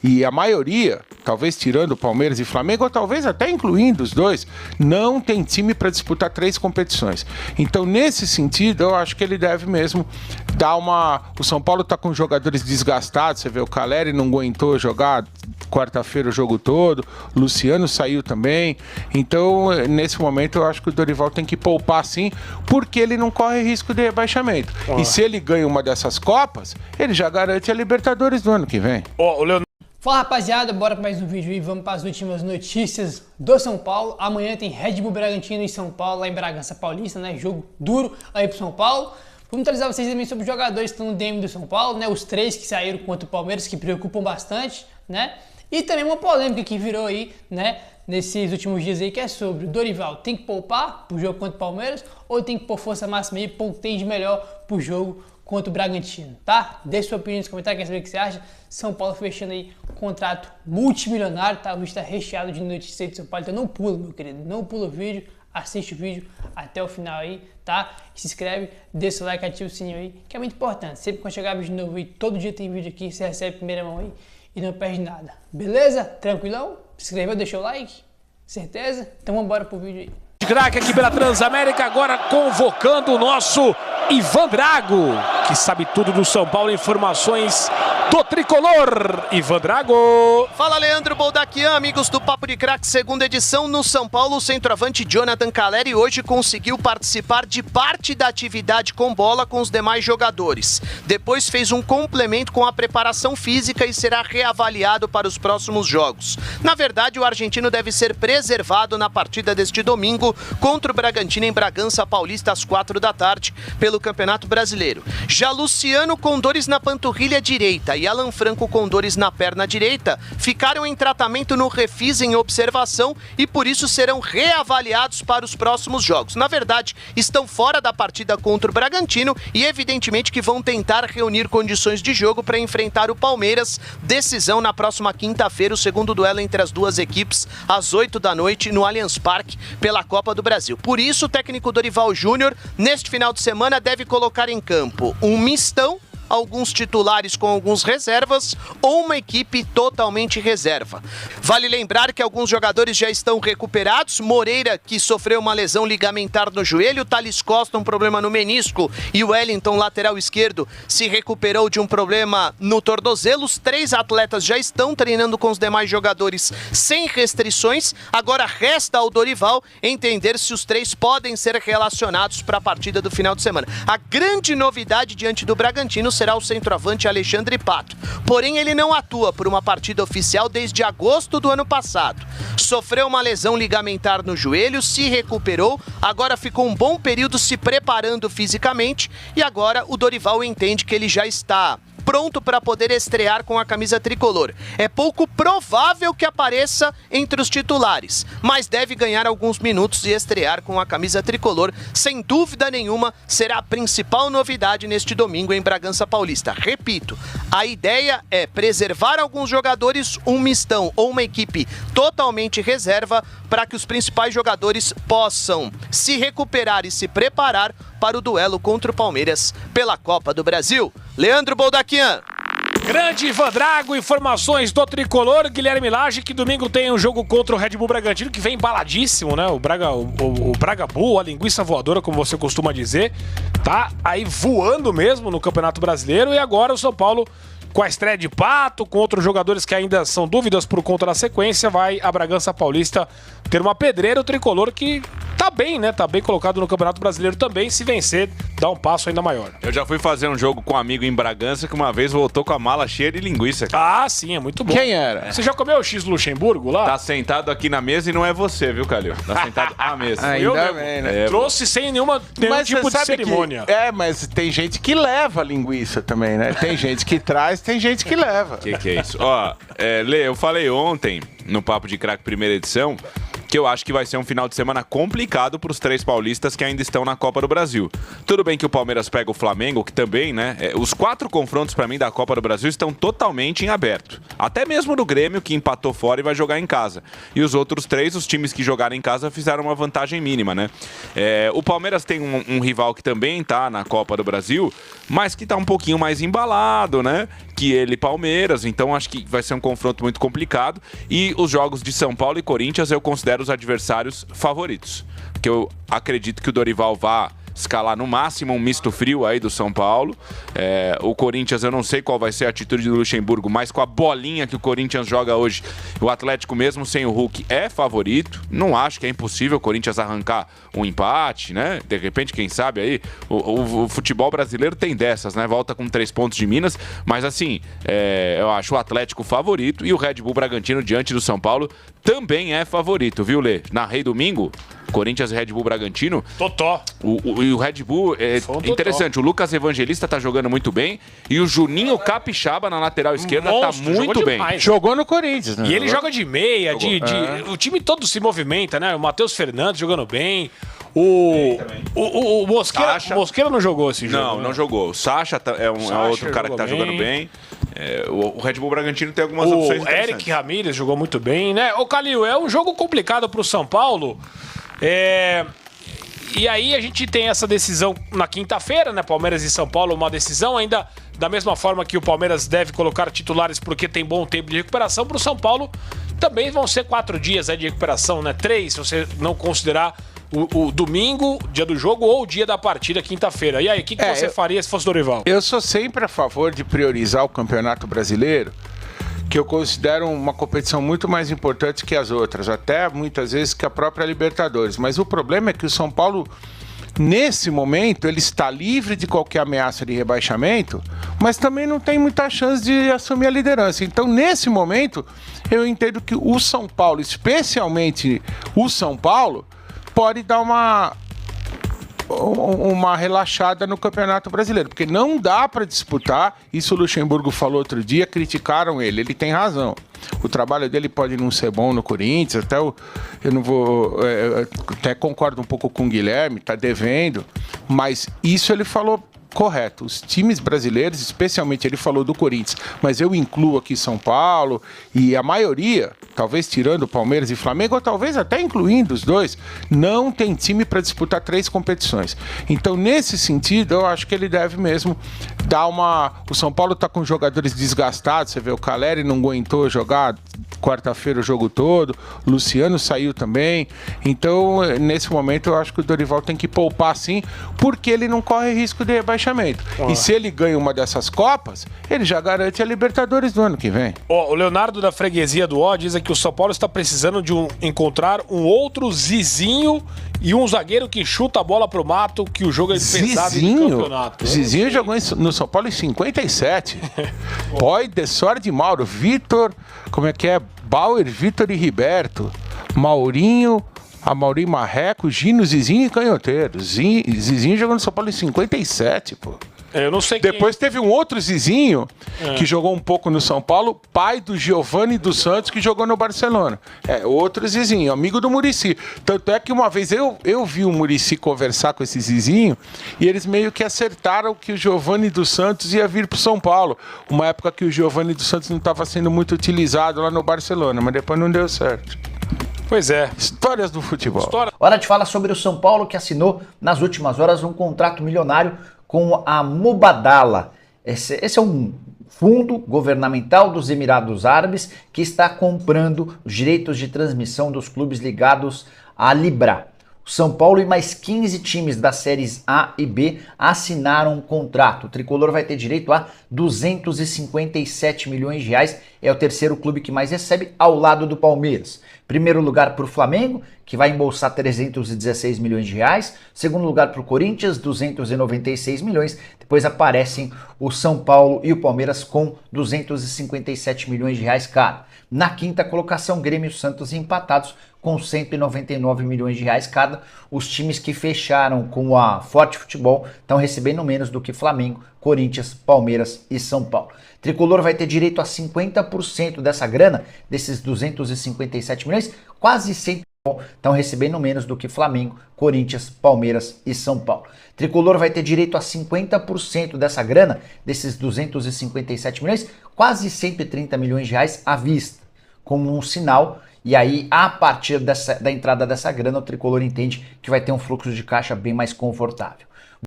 E a maioria, talvez tirando Palmeiras e Flamengo, ou talvez até incluindo os dois, não tem time para disputar 3 competições. Então, nesse sentido, eu acho que ele deve mesmo dar uma... O São Paulo está com jogadores desgastados, você vê, o Caleri não aguentou jogar quarta-feira o jogo todo, o Luciano saiu também. Então, nesse momento, eu acho que o Dorival tem que poupar sim, porque ele não corre risco de rebaixamento. E se ele ganha uma dessas Copas, ele já garante a Libertadores do ano que vem. Fala, rapaziada, bora para mais um vídeo e vamos para as últimas notícias do São Paulo. Amanhã tem Red Bull Bragantino em São Paulo, lá em Bragança Paulista, né? Jogo duro aí pro São Paulo. Vamos atualizar vocês também sobre os jogadores que estão no DM do São Paulo, né? Os 3 que saíram contra o Palmeiras, que preocupam bastante, né? E também uma polêmica que virou aí, né? Nesses últimos dias aí, que é sobre o Dorival tem que poupar pro jogo contra o Palmeiras ou tem que pôr força máxima aí, ponteio de melhor pro jogo contra o Bragantino, tá? Deixe sua opinião nos comentários, quer saber o que você acha. São Paulo fechando aí um contrato multimilionário, tá? O vídeo está recheado de notícias de São Paulo, então não pula, meu querido, não pula o vídeo, assiste o vídeo até o final aí, tá? Se inscreve, deixa o like, ativa o sininho aí, que é muito importante. Sempre quando chegar vídeo novo aí, todo dia tem vídeo aqui, você recebe em primeira mão aí e não perde nada, beleza? Tranquilão? Se inscreveu, deixou o like? Certeza? Então vamos embora pro vídeo aí. Craque aqui pela Transamérica, agora convocando o nosso Ivan Drago, que sabe tudo do São Paulo, informações do Tricolor. Ivan Drago. Fala, Leandro Boldaquian, amigos do Papo de Craque, segunda edição. No São Paulo, o centroavante Jonathan Caleri hoje conseguiu participar de parte da atividade com bola com os demais jogadores. Depois fez um complemento com a preparação física e será reavaliado para os próximos jogos. Na verdade, o argentino deve ser preservado na partida deste domingo contra o Bragantino em Bragança Paulista às 4 da tarde pelo Campeonato Brasileiro. Já Luciano com dores na panturrilha direita e Alan Franco com dores na perna direita ficaram em tratamento no Refis em observação e por isso serão reavaliados para os próximos jogos. Na verdade, estão fora da partida contra o Bragantino e evidentemente que vão tentar reunir condições de jogo para enfrentar o Palmeiras. Decisão na próxima quinta-feira, o segundo duelo entre as duas equipes às 8 da noite no Allianz Parque pela Copa do Brasil. Por isso, o técnico Dorival Júnior, neste final de semana, deve colocar em campo um mistão, alguns titulares com alguns reservas ou uma equipe totalmente reserva. Vale lembrar que alguns jogadores já estão recuperados. Moreira, que sofreu uma lesão ligamentar no joelho, Thales Costa, um problema no menisco, e o Wellington, lateral esquerdo, se recuperou de um problema no tornozelo. Os 3 atletas já estão treinando com os demais jogadores sem restrições. Agora resta ao Dorival entender se os 3 podem ser relacionados para a partida do final de semana. A grande novidade diante do Bragantino será o centroavante Alexandre Pato. Porém, ele não atua por uma partida oficial desde agosto do ano passado. Sofreu uma lesão ligamentar no joelho, se recuperou, agora ficou um bom período se preparando fisicamente e agora o Dorival entende que ele já está pronto para poder estrear com a camisa tricolor. É pouco provável que apareça entre os titulares, mas deve ganhar alguns minutos e estrear com a camisa tricolor. Sem dúvida nenhuma, será a principal novidade neste domingo em Bragança Paulista. Repito, a ideia é preservar alguns jogadores, um mistão ou uma equipe totalmente reserva, para que os principais jogadores possam se recuperar e se preparar para o duelo contra o Palmeiras pela Copa do Brasil. Leandro Boldaquian. Grande Ivan Drago, informações do Tricolor. Guilherme Lage, que domingo tem um jogo contra o Red Bull Bragantino, que vem embaladíssimo, né? O Braga Bull, a linguiça voadora, como você costuma dizer, tá aí voando mesmo no Campeonato Brasileiro. E agora o São Paulo, com a estreia de Pato, com outros jogadores que ainda são dúvidas por conta da sequência, vai a Bragança Paulista ter uma pedreira. O Tricolor que tá bem, né? Tá bem colocado no Campeonato Brasileiro também. Se vencer, dá um passo ainda maior. Eu já fui fazer um jogo com um amigo em Bragança que uma vez voltou com a mala cheia de linguiça. Ah, sim, é muito bom. Quem era? Você já comeu o X Luxemburgo lá? Tá sentado aqui na mesa e não é você, viu, Calil? Tá sentado à mesa. Ainda bem, né? Trouxe sem nenhum tipo de cerimônia. Mas tem gente que leva linguiça também, né? Tem gente que traz, tem gente que leva. Que é isso? Ó, Lê, eu falei ontem, no Papo de Craque primeira edição, que eu acho que vai ser um final de semana complicado para os 3 paulistas que ainda estão na Copa do Brasil. Tudo bem que o Palmeiras pega o Flamengo, que também, né? Os 4 confrontos para mim da Copa do Brasil estão totalmente em aberto. Até mesmo do Grêmio, que empatou fora e vai jogar em casa. E os outros 3, os times que jogaram em casa, fizeram uma vantagem mínima, né? O Palmeiras tem um rival que também tá na Copa do Brasil, mas que tá um pouquinho mais embalado, né? que ele Palmeiras, então acho que vai ser um confronto muito complicado. E os jogos de São Paulo e Corinthians eu considero os adversários favoritos, porque eu acredito que o Dorival vá escalar no máximo um misto frio aí do São Paulo. O Corinthians, eu não sei qual vai ser a atitude do Luxemburgo, mas com a bolinha que o Corinthians joga hoje, o Atlético mesmo sem o Hulk é favorito. Não acho que é impossível o Corinthians arrancar um empate, né? De repente, quem sabe aí, o futebol brasileiro tem dessas, né? Volta com 3 pontos de Minas, mas assim, eu acho o Atlético favorito e o Red Bull Bragantino diante do São Paulo também é favorito, viu, Lê? Narrei domingo, Corinthians e Red Bull Bragantino. Totó. E o Red Bull é interessante. O Lucas Evangelista tá jogando muito bem e o Juninho Capixaba na lateral esquerda tá muito bem. Jogou no Corinthians, né? E ele joga de meia, o time todo se movimenta, né? O Matheus Fernandes jogando bem. O Mosqueira não jogou esse jogo. Não jogou. O Sacha é outro cara que tá jogando bem. O Red Bull Bragantino tem algumas opções interessantes. O Eric Ramírez jogou muito bem, né? Ô, Calil, é um jogo complicado pro São Paulo. E aí a gente tem essa decisão na quinta-feira, né? Palmeiras e São Paulo, uma decisão ainda da mesma forma que o Palmeiras deve colocar titulares porque tem bom tempo de recuperação. Pro São Paulo também vão ser 4 dias de recuperação, né? 3, se você não considerar o domingo, dia do jogo, ou o dia da partida, quinta-feira. E aí, o que você faria se fosse Dorival? Eu sou sempre a favor de priorizar o Campeonato Brasileiro, que eu considero uma competição muito mais importante que as outras, até muitas vezes que a própria Libertadores. Mas o problema é que o São Paulo, nesse momento, ele está livre de qualquer ameaça de rebaixamento, mas também não tem muita chance de assumir a liderança. Então, nesse momento, eu entendo que o São Paulo, especialmente o São Paulo, pode dar uma relaxada no Campeonato Brasileiro, porque não dá para disputar, isso o Luxemburgo falou outro dia, criticaram ele tem razão. O trabalho dele pode não ser bom no Corinthians, eu não vou, até concordo um pouco com o Guilherme, tá devendo, mas isso ele falou correto. Os times brasileiros, especialmente ele falou do Corinthians, mas eu incluo aqui São Paulo e a maioria, talvez tirando Palmeiras e Flamengo, ou talvez até incluindo os dois, não tem time para disputar 3 competições. Então, nesse sentido, eu acho que ele deve mesmo dar uma... O São Paulo está com jogadores desgastados, você vê, o Caleri não aguentou jogar quarta-feira o jogo todo, o Luciano saiu também, então nesse momento eu acho que o Dorival tem que poupar sim, porque ele não corre risco de rebaixamento. E se ele ganha uma dessas Copas, ele já garante a Libertadores do ano que vem. O Leonardo da Freguesia do Ó diz que o São Paulo está precisando de encontrar um outro Zizinho e um zagueiro que chuta a bola pro mato, que o jogo é pesado no campeonato. Zizinho jogou no São Paulo em 57. Roy, Dessor de Mauro, Vitor, como é que é? Bauer, Vitor e Riberto, Maurinho, Amaury Marreco, Gino, Zizinho e Canhoteiro. Zizinho jogou no São Paulo em 57, pô. Eu não sei Depois teve um outro Zizinho que jogou um pouco no São Paulo, pai do Giovanni dos Santos, que jogou no Barcelona. Outro Zizinho, amigo do Muricy. Tanto é que uma vez eu vi o Muricy conversar com esse Zizinho e eles meio que acertaram que o Giovanni dos Santos ia vir pro São Paulo. Uma época que o Giovanni dos Santos não estava sendo muito utilizado lá no Barcelona, mas depois não deu certo. Pois é. Histórias do futebol. Hora de falar sobre o São Paulo, que assinou nas últimas horas um contrato milionário com a Mubadala. Esse é um fundo governamental dos Emirados Árabes que está comprando os direitos de transmissão dos clubes ligados à Libra. O São Paulo e mais 15 times das séries A e B assinaram um contrato. O Tricolor vai ter direito a 257 milhões de reais. É o terceiro clube que mais recebe, ao lado do Palmeiras. Primeiro lugar para o Flamengo, que vai embolsar 316 milhões de reais. Segundo lugar para o Corinthians, 296 milhões. Depois aparecem o São Paulo e o Palmeiras com 257 milhões de reais cada. Na quinta colocação, Grêmio e Santos empatados com 199 milhões de reais cada. Os times que fecharam com a Forte Futebol estão recebendo menos do que Flamengo, Corinthians, Palmeiras e São Paulo. Tricolor vai ter direito a 50% dessa grana, desses 257 milhões, quase 100 estão recebendo menos do que Flamengo, Corinthians, Palmeiras e São Paulo. Tricolor vai ter direito a 50% dessa grana, desses 257 milhões, quase 130 milhões de reais à vista, como um sinal. E aí, a partir da entrada dessa grana, o Tricolor entende que vai ter um fluxo de caixa bem mais confortável.